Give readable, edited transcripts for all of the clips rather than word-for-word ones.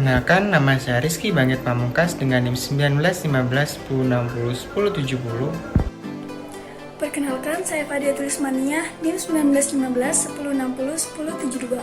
Perkenalkan, nama saya Rizky Bangit Pamungkas dengan NIM 1915 1060 1070. Perkenalkan, saya Fadia Tulismania, NIM 1915 1060 1072.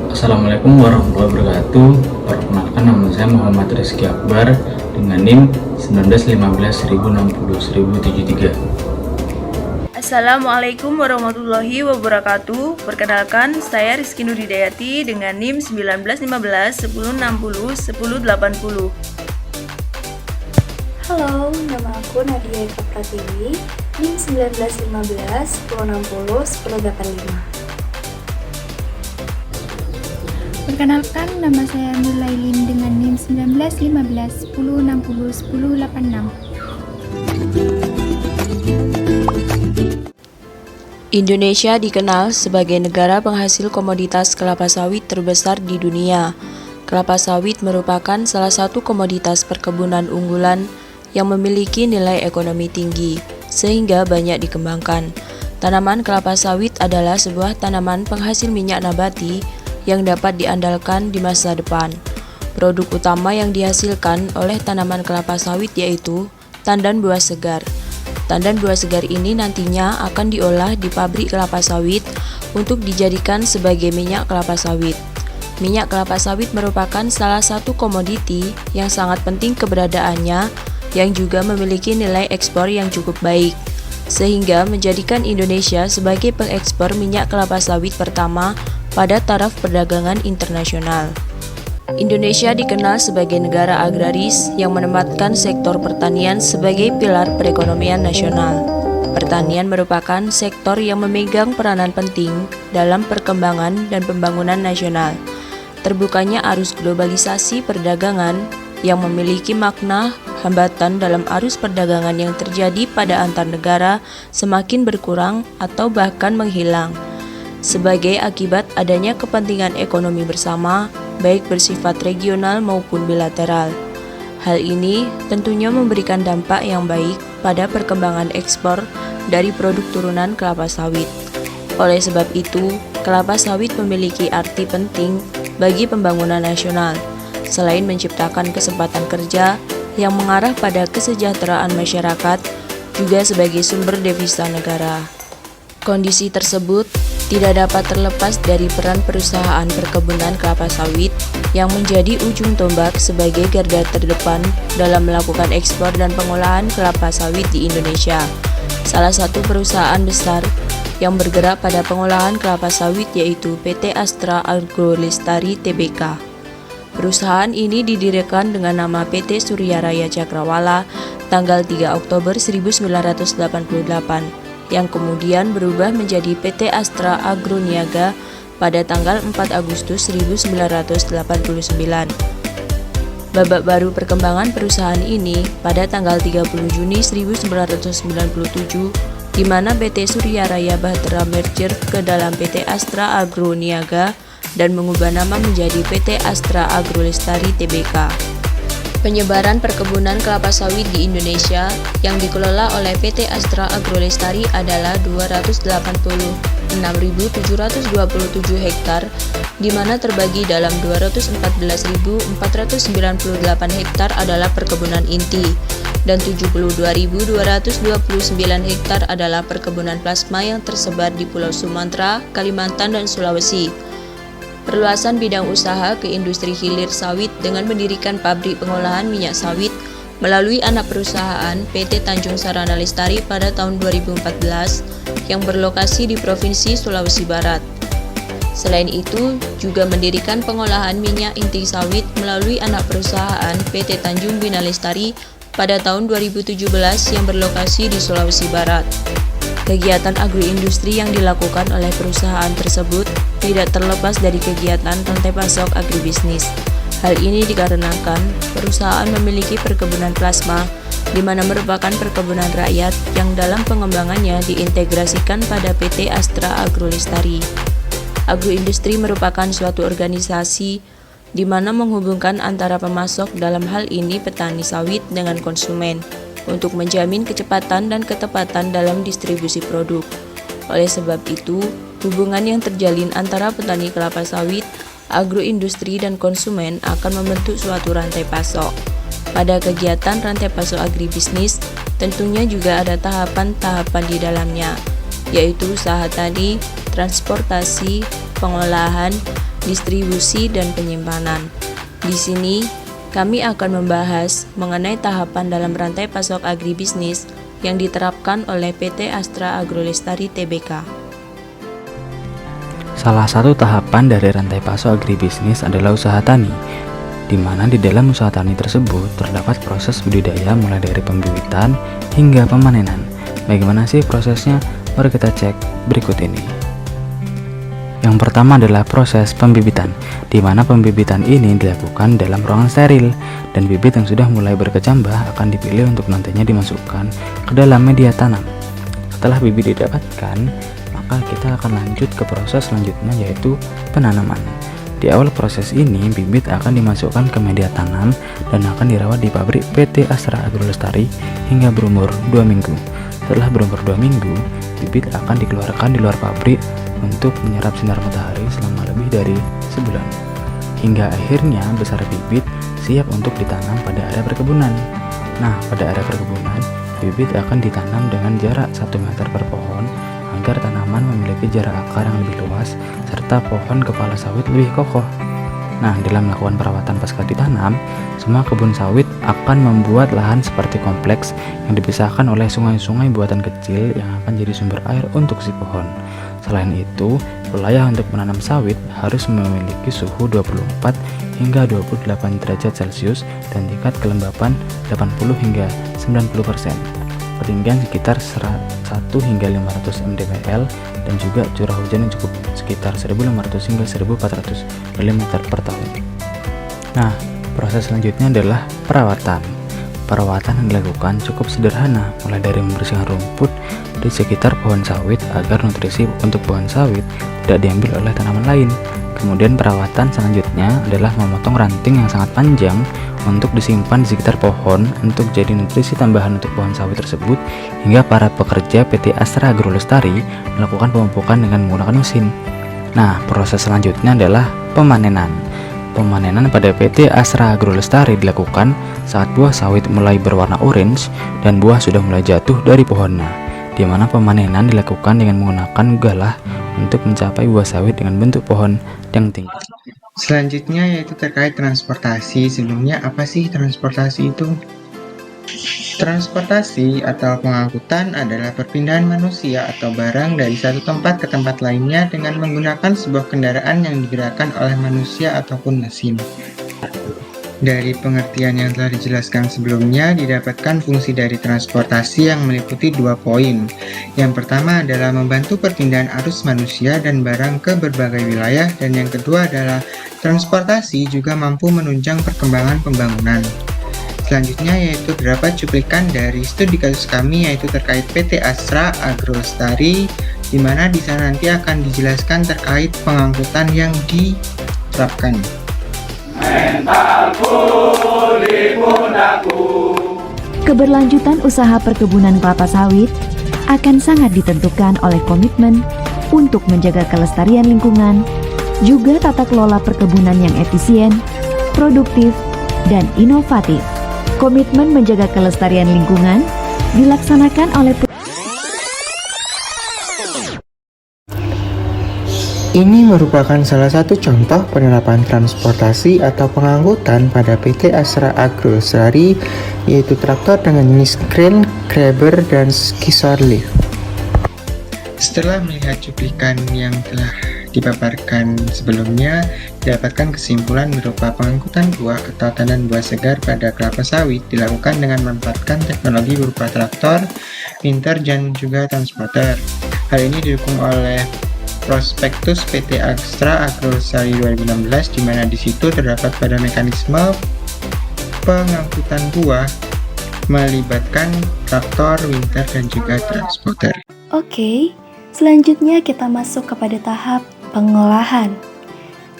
Assalamualaikum warahmatullahi wabarakatuh. Perkenalkan, nama saya Muhammad Rizky Akbar dengan NIM 1915 1060 1073. Assalamualaikum warahmatullahi wabarakatuh. Perkenalkan, saya Rizky Nuridayati dengan NIM 1915 1060 1080. Halo, nama aku Nadia Eka Pratiwi, NIM 1915 1060 1085. Perkenalkan, nama saya Nur Lailin dengan NIM 1915 1060 1086. Indonesia dikenal sebagai negara penghasil komoditas kelapa sawit terbesar di dunia. Kelapa sawit merupakan salah satu komoditas perkebunan unggulan yang memiliki nilai ekonomi tinggi, sehingga banyak dikembangkan. Tanaman kelapa sawit adalah sebuah tanaman penghasil minyak nabati yang dapat diandalkan di masa depan. Produk utama yang dihasilkan oleh tanaman kelapa sawit yaitu tandan buah segar. Tandan buah segar ini nantinya akan diolah di pabrik kelapa sawit untuk dijadikan sebagai minyak kelapa sawit. Minyak kelapa sawit merupakan salah satu komoditi yang sangat penting keberadaannya, yang juga memiliki nilai ekspor yang cukup baik, sehingga menjadikan Indonesia sebagai pengekspor minyak kelapa sawit pertama pada taraf perdagangan internasional. Indonesia dikenal sebagai negara agraris yang menempatkan sektor pertanian sebagai pilar perekonomian nasional. Pertanian merupakan sektor yang memegang peranan penting dalam perkembangan dan pembangunan nasional. Terbukanya arus globalisasi perdagangan yang memiliki makna hambatan dalam arus perdagangan yang terjadi pada antar negara semakin berkurang atau bahkan menghilang, sebagai akibat adanya kepentingan ekonomi bersama, baik bersifat regional maupun bilateral. Hal ini tentunya memberikan dampak yang baik pada perkembangan ekspor dari produk turunan kelapa sawit. Oleh sebab itu, kelapa sawit memiliki arti penting bagi pembangunan nasional, selain menciptakan kesempatan kerja yang mengarah pada kesejahteraan masyarakat, juga sebagai sumber devisa negara. Kondisi tersebut tidak dapat terlepas dari peran perusahaan perkebunan kelapa sawit yang menjadi ujung tombak sebagai garda terdepan dalam melakukan ekspor dan pengolahan kelapa sawit di Indonesia. Salah satu perusahaan besar yang bergerak pada pengolahan kelapa sawit yaitu PT Astra Agro Lestari Tbk. Perusahaan ini didirikan dengan nama PT Surya Raya Cakrawala tanggal 3 Oktober 1988. Yang kemudian berubah menjadi PT Astra Agro Niaga pada tanggal 4 Agustus 1989. Babak baru perkembangan perusahaan ini pada tanggal 30 Juni 1997, di mana PT Surya Raya Bahtera merger ke dalam PT Astra Agro Niaga dan mengubah nama menjadi PT Astra Agro Lestari Tbk. Penyebaran perkebunan kelapa sawit di Indonesia yang dikelola oleh PT Astra Agro Lestari adalah 286.727 hektar, di mana terbagi dalam 214.498 hektar adalah perkebunan inti dan 72.229 hektar adalah perkebunan plasma yang tersebar di Pulau Sumatera, Kalimantan, dan Sulawesi. Perluasan bidang usaha ke industri hilir sawit dengan mendirikan pabrik pengolahan minyak sawit melalui anak perusahaan PT Tanjung Sarana Lestari pada tahun 2014 yang berlokasi di Provinsi Sulawesi Barat. Selain itu, juga mendirikan pengolahan minyak inti sawit melalui anak perusahaan PT Tanjung Bina Lestari pada tahun 2017 yang berlokasi di Sulawesi Barat. Kegiatan agroindustri yang dilakukan oleh perusahaan tersebut tidak terlepas dari kegiatan rantai pasok agribisnis. Hal ini dikarenakan perusahaan memiliki perkebunan plasma, di mana merupakan perkebunan rakyat yang dalam pengembangannya diintegrasikan pada PT Astra Agro Lestari. Agroindustri merupakan suatu organisasi di mana menghubungkan antara pemasok, dalam hal ini petani sawit, dengan konsumen, untuk menjamin kecepatan dan ketepatan dalam distribusi produk. Oleh sebab itu, hubungan yang terjalin antara petani kelapa sawit agroindustri dan konsumen akan membentuk suatu rantai pasok. Pada kegiatan rantai pasok agribisnis, tentunya juga ada tahapan-tahapan di dalamnya, yaitu usaha tani, transportasi, pengolahan, distribusi, dan penyimpanan. Di sini, kami akan membahas mengenai tahapan dalam rantai pasok agribisnis yang diterapkan oleh PT Astra Agrolestari Tbk. Salah satu tahapan dari rantai pasok agribisnis adalah usaha tani, di mana di dalam usaha tani tersebut terdapat proses budidaya mulai dari pembibitan hingga pemanenan. Bagaimana sih prosesnya? Mari kita cek berikut ini. Yang pertama adalah proses pembibitan, di mana pembibitan ini dilakukan dalam ruangan steril, dan bibit yang sudah mulai berkecambah akan dipilih untuk nantinya dimasukkan ke dalam media tanam. Setelah bibit didapatkan, maka kita akan lanjut ke proses selanjutnya, yaitu penanaman. Di awal proses ini, bibit akan dimasukkan ke media tanam dan akan dirawat di pabrik PT Astra Agrolestari hingga berumur 2 minggu. Setelah berumur 2 minggu, bibit akan dikeluarkan di luar pabrik untuk menyerap sinar matahari selama lebih dari sebulan. Hingga akhirnya besar bibit siap untuk ditanam pada area perkebunan. Nah, pada area perkebunan, bibit akan ditanam dengan jarak 1 meter per pohon agar tanaman memiliki jarak akar yang lebih luas serta pohon kepala sawit lebih kokoh. Nah, dalam melakukan perawatan pasca ditanam, semua kebun sawit akan membuat lahan seperti kompleks yang dipisahkan oleh sungai-sungai buatan kecil yang akan jadi sumber air untuk si pohon. Selain itu, wilayah untuk menanam sawit harus memiliki suhu 24 hingga 28 derajat Celcius dan tingkat kelembapan 80 hingga 90%. Ketinggian sekitar 1 hingga 500 mdpl dan juga curah hujan yang cukup sekitar 1500 hingga 1400 mm per tahun. Nah, proses selanjutnya adalah perawatan. Perawatan yang dilakukan cukup sederhana, mulai dari membersihkan rumput di sekitar pohon sawit agar nutrisi untuk pohon sawit tidak diambil oleh tanaman lain. Kemudian perawatan selanjutnya adalah memotong ranting yang sangat panjang untuk disimpan di sekitar pohon untuk jadi nutrisi tambahan untuk pohon sawit tersebut, hingga para pekerja PT Astra Agrolestari melakukan pemupukan dengan menggunakan mesin. Nah, proses selanjutnya adalah pemanenan. Pemanenan pada PT Astra Agrolestari dilakukan saat buah sawit mulai berwarna orange dan buah sudah mulai jatuh dari pohonnya, di mana pemanenan dilakukan dengan menggunakan galah untuk mencapai buah sawit dengan bentuk pohon yang tinggi. Selanjutnya yaitu terkait transportasi. Sebelumnya apa sih transportasi itu? Transportasi atau pengangkutan adalah perpindahan manusia atau barang dari satu tempat ke tempat lainnya dengan menggunakan sebuah kendaraan yang digerakkan oleh manusia ataupun mesin. Dari pengertian yang telah dijelaskan sebelumnya, didapatkan fungsi dari transportasi yang meliputi 2 poin. Yang pertama adalah membantu perpindahan arus manusia dan barang ke berbagai wilayah, dan yang kedua adalah transportasi juga mampu menunjang perkembangan pembangunan. Selanjutnya yaitu beberapa cuplikan dari studi kasus kami, yaitu terkait PT Astra Agrolestari, di mana di sana nanti akan dijelaskan terkait pengangkutan yang diterapkan. Keberlanjutan usaha perkebunan kelapa sawit akan sangat ditentukan oleh komitmen untuk menjaga kelestarian lingkungan, juga tata kelola perkebunan yang efisien, produktif, dan inovatif. Komitmen menjaga kelestarian lingkungan dilaksanakan oleh Ini merupakan salah satu contoh penerapan transportasi atau pengangkutan pada PT Astra Agrolestari, yaitu traktor dengan jenis crane, grabber, dan skisor lift. Setelah melihat cuplikan yang telah dipaparkan sebelumnya, didapatkan kesimpulan berupa pengangkutan buah atau tandan buah segar pada kelapa sawit dilakukan dengan memanfaatkan teknologi berupa traktor, printer, dan juga transporter. Hal ini didukung oleh Prospektus PT Astra Agrolestari 2016, di mana di situ terdapat pada mekanisme pengangkutan buah melibatkan traktor, winter, dan juga transporter. Oke, selanjutnya kita masuk kepada tahap pengolahan.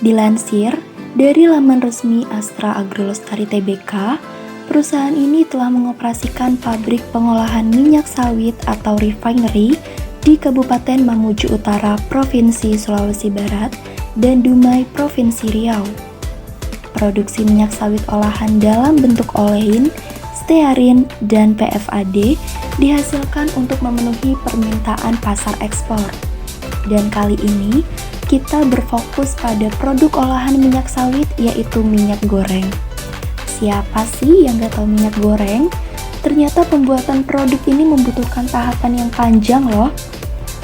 Dilansir dari laman resmi Astra Agrolestari Tbk, perusahaan ini telah mengoperasikan pabrik pengolahan minyak sawit atau refinery di Kabupaten Mamuju Utara, Provinsi Sulawesi Barat dan Dumai, Provinsi Riau. Produksi minyak sawit olahan dalam bentuk olein, stearin, dan PFAD dihasilkan untuk memenuhi permintaan pasar ekspor. Dan kali ini, kita berfokus pada produk olahan minyak sawit yaitu minyak goreng. Siapa sih yang gak tahu minyak goreng? Ternyata pembuatan produk ini membutuhkan tahapan yang panjang loh.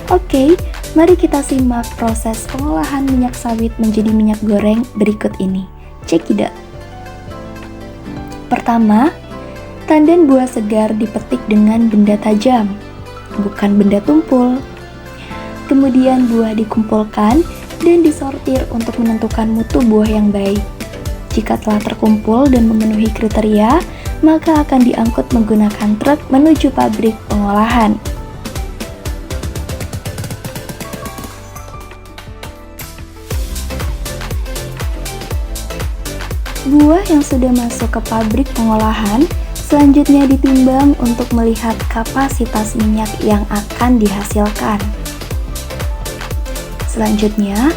Oke, mari kita simak proses pengolahan minyak sawit menjadi minyak goreng berikut ini. Check it out. Pertama, tandan buah segar dipetik dengan benda tajam, bukan benda tumpul. Kemudian buah dikumpulkan dan disortir untuk menentukan mutu buah yang baik. Jika telah terkumpul dan memenuhi kriteria, maka akan diangkut menggunakan truk menuju pabrik pengolahan. Buah yang sudah masuk ke pabrik pengolahan selanjutnya ditimbang untuk melihat kapasitas minyak yang akan dihasilkan. Selanjutnya,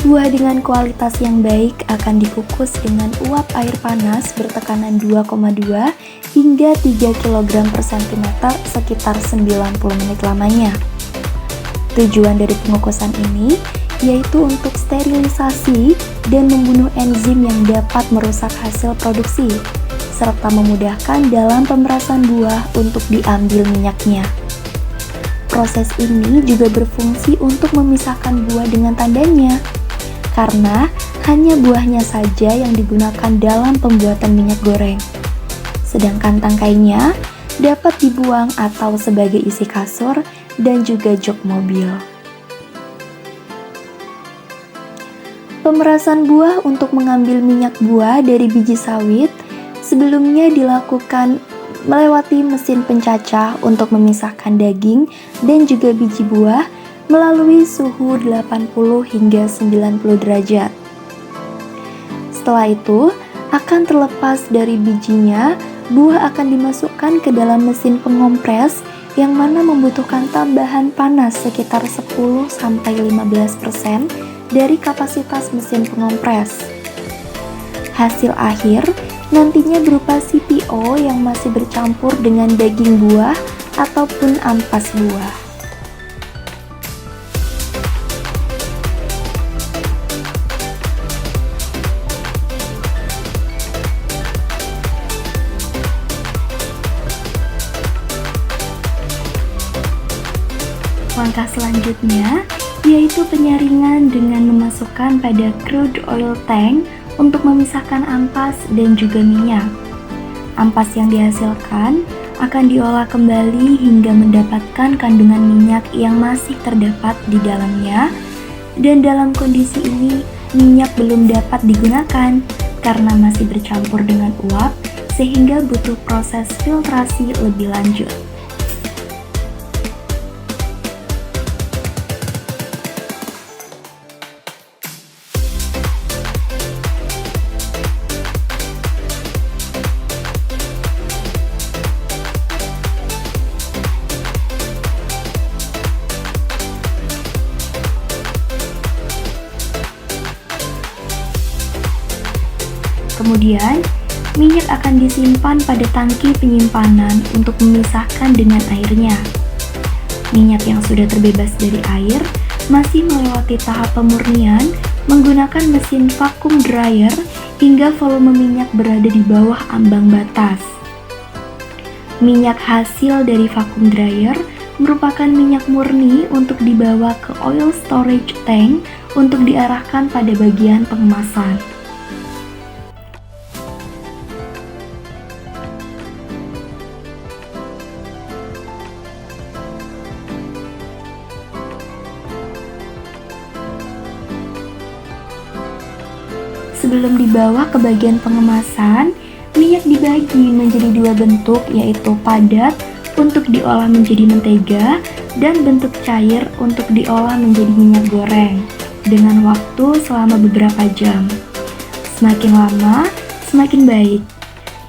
buah dengan kualitas yang baik akan dikukus dengan uap air panas bertekanan 2,2 hingga 3 kg per cm sekitar 90 menit lamanya. Tujuan dari pengukusan ini yaitu untuk sterilisasi dan membunuh enzim yang dapat merusak hasil produksi, serta memudahkan dalam pemerasan buah untuk diambil minyaknya. Proses ini juga berfungsi untuk memisahkan buah dengan tandannya, karena hanya buahnya saja yang digunakan dalam pembuatan minyak goreng. Sedangkan tangkainya dapat dibuang atau sebagai isi kasur dan juga jok mobil. Pemerasan buah untuk mengambil minyak buah dari biji sawit sebelumnya dilakukan melewati mesin pencacah untuk memisahkan daging dan juga biji buah melalui suhu 80 hingga 90 derajat. Setelah itu, akan terlepas dari bijinya, buah akan dimasukkan ke dalam mesin pengompres yang mana membutuhkan tambahan panas sekitar 10-15% dari kapasitas mesin pengompres. Hasil akhir nantinya berupa CPO yang masih bercampur dengan daging buah ataupun ampas buah. Langkah selanjutnya yaitu penyaringan dengan memasukkan pada crude oil tank untuk memisahkan ampas dan juga minyak. Ampas yang dihasilkan akan diolah kembali hingga mendapatkan kandungan minyak yang masih terdapat di dalamnya, dan dalam kondisi ini minyak belum dapat digunakan karena masih bercampur dengan uap sehingga butuh proses filtrasi lebih lanjut. Kemudian, minyak akan disimpan pada tangki penyimpanan untuk memisahkan dengan airnya. Minyak yang sudah terbebas dari air masih melewati tahap pemurnian menggunakan mesin vacuum dryer hingga volume minyak berada di bawah ambang batas. Minyak hasil dari vacuum dryer merupakan minyak murni untuk dibawa ke oil storage tank untuk diarahkan pada bagian pengemasan. Sebelum dibawa ke bagian pengemasan, minyak dibagi menjadi dua bentuk, yaitu padat untuk diolah menjadi mentega dan bentuk cair untuk diolah menjadi minyak goreng dengan waktu selama beberapa jam. Semakin lama, semakin baik,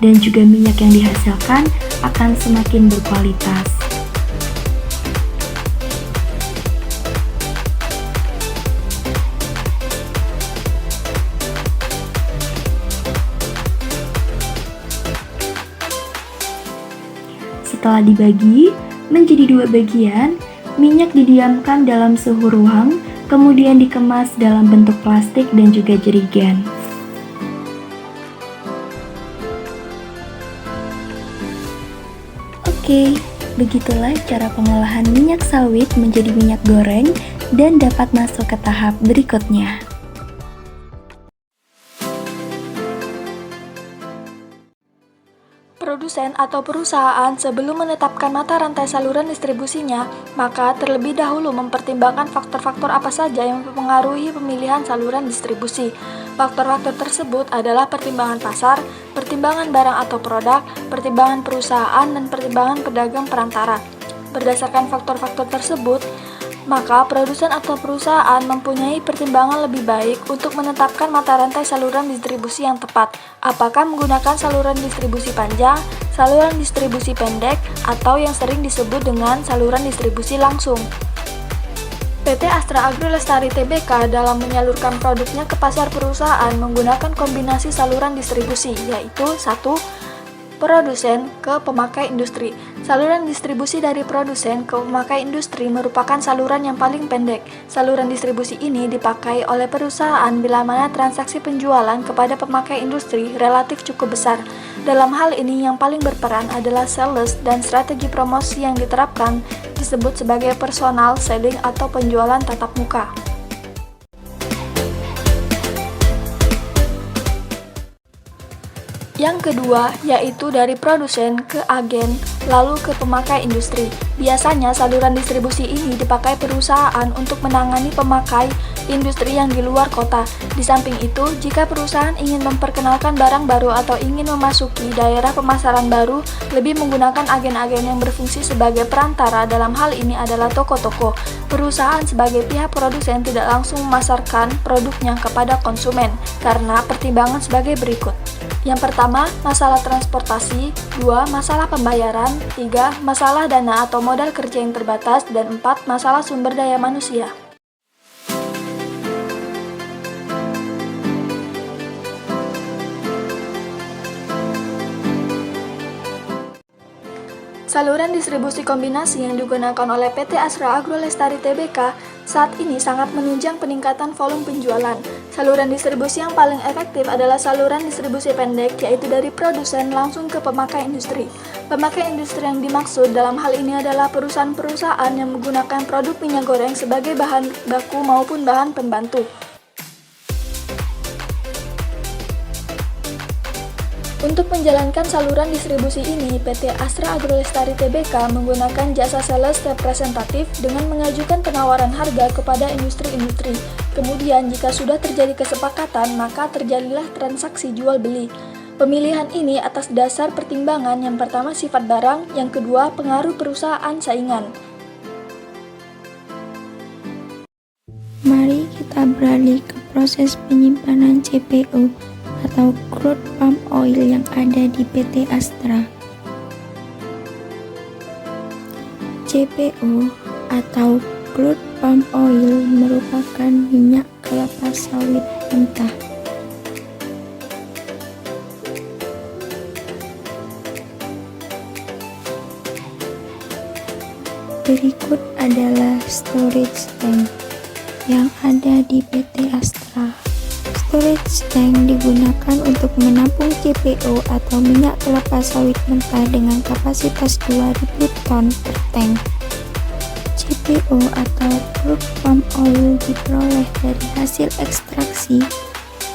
dan juga minyak yang dihasilkan akan semakin berkualitas. Setelah dibagi menjadi 2 bagian, minyak didiamkan dalam suhu ruang, kemudian dikemas dalam bentuk plastik dan juga jerigen. Oke, begitulah cara pengolahan minyak sawit menjadi minyak goreng dan dapat masuk ke tahap berikutnya. Produsen atau perusahaan sebelum menetapkan mata rantai saluran distribusinya, maka terlebih dahulu mempertimbangkan faktor-faktor apa saja yang mempengaruhi pemilihan saluran distribusi. Faktor-faktor tersebut adalah pertimbangan pasar, pertimbangan barang atau produk, pertimbangan perusahaan, dan pertimbangan pedagang perantara. Berdasarkan faktor-faktor tersebut, maka produsen atau perusahaan mempunyai pertimbangan lebih baik untuk menetapkan mata rantai saluran distribusi yang tepat. Apakah menggunakan saluran distribusi panjang, saluran distribusi pendek, atau yang sering disebut dengan saluran distribusi langsung. PT Astra Agro Lestari Tbk dalam menyalurkan produknya ke pasar perusahaan menggunakan kombinasi saluran distribusi, yaitu 1. Produsen ke pemakai industri. Saluran distribusi dari produsen ke pemakai industri merupakan saluran yang paling pendek. Saluran distribusi ini dipakai oleh perusahaan bila mana transaksi penjualan kepada pemakai industri relatif cukup besar. Dalam hal ini yang paling berperan adalah sales dan strategi promosi yang diterapkan disebut sebagai personal selling atau penjualan tatap muka. Yang kedua, yaitu dari produsen ke agen, lalu ke pemakai industri. Biasanya saluran distribusi ini dipakai perusahaan untuk menangani pemakai industri yang di luar kota. Di samping itu, jika perusahaan ingin memperkenalkan barang baru atau ingin memasuki daerah pemasaran baru, lebih menggunakan agen-agen yang berfungsi sebagai perantara. Dalam hal ini adalah toko-toko. Perusahaan sebagai pihak produsen tidak langsung memasarkan produknya kepada konsumen karena pertimbangan sebagai berikut. Yang pertama, masalah transportasi, 2. Masalah pembayaran, 3. Masalah dana atau modal kerja yang terbatas, dan 4. Masalah sumber daya manusia. Saluran distribusi kombinasi yang digunakan oleh PT Astra Agro Lestari Tbk saat ini sangat menunjang peningkatan volume penjualan. Saluran distribusi yang paling efektif adalah saluran distribusi pendek, yaitu dari produsen langsung ke pemakai industri. Pemakai industri yang dimaksud dalam hal ini adalah perusahaan-perusahaan yang menggunakan produk minyak goreng sebagai bahan baku maupun bahan pembantu. Untuk menjalankan saluran distribusi ini, PT Astra Agro Lestari Tbk menggunakan jasa sales representatif dengan mengajukan penawaran harga kepada industri-industri. Kemudian, jika sudah terjadi kesepakatan, maka terjadilah transaksi jual-beli. Pemilihan ini atas dasar pertimbangan yang pertama sifat barang, yang kedua pengaruh perusahaan saingan. Mari kita beralih ke proses penyimpanan CPO atau crude palm oil yang ada di PT Astra. CPO atau crude palm oil merupakan minyak kelapa sawit mentah. Berikut adalah storage tank yang ada di PT Astra. Storage tank digunakan untuk menampung CPO atau minyak kelapa sawit mentah dengan kapasitas 2000 ton per tank. CPO atau crude palm oil diperoleh dari hasil ekstraksi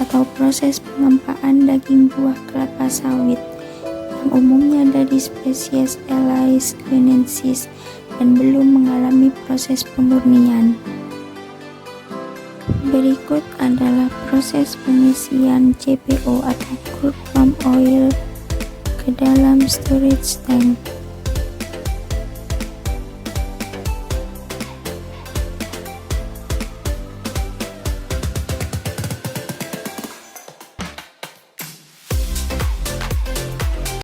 atau proses pengempaan daging buah kelapa sawit yang umumnya dari spesies Elais guinensis dan belum mengalami proses pemurnian. Berikut adalah proses pengisian CPO atau crude palm oil ke dalam storage tank.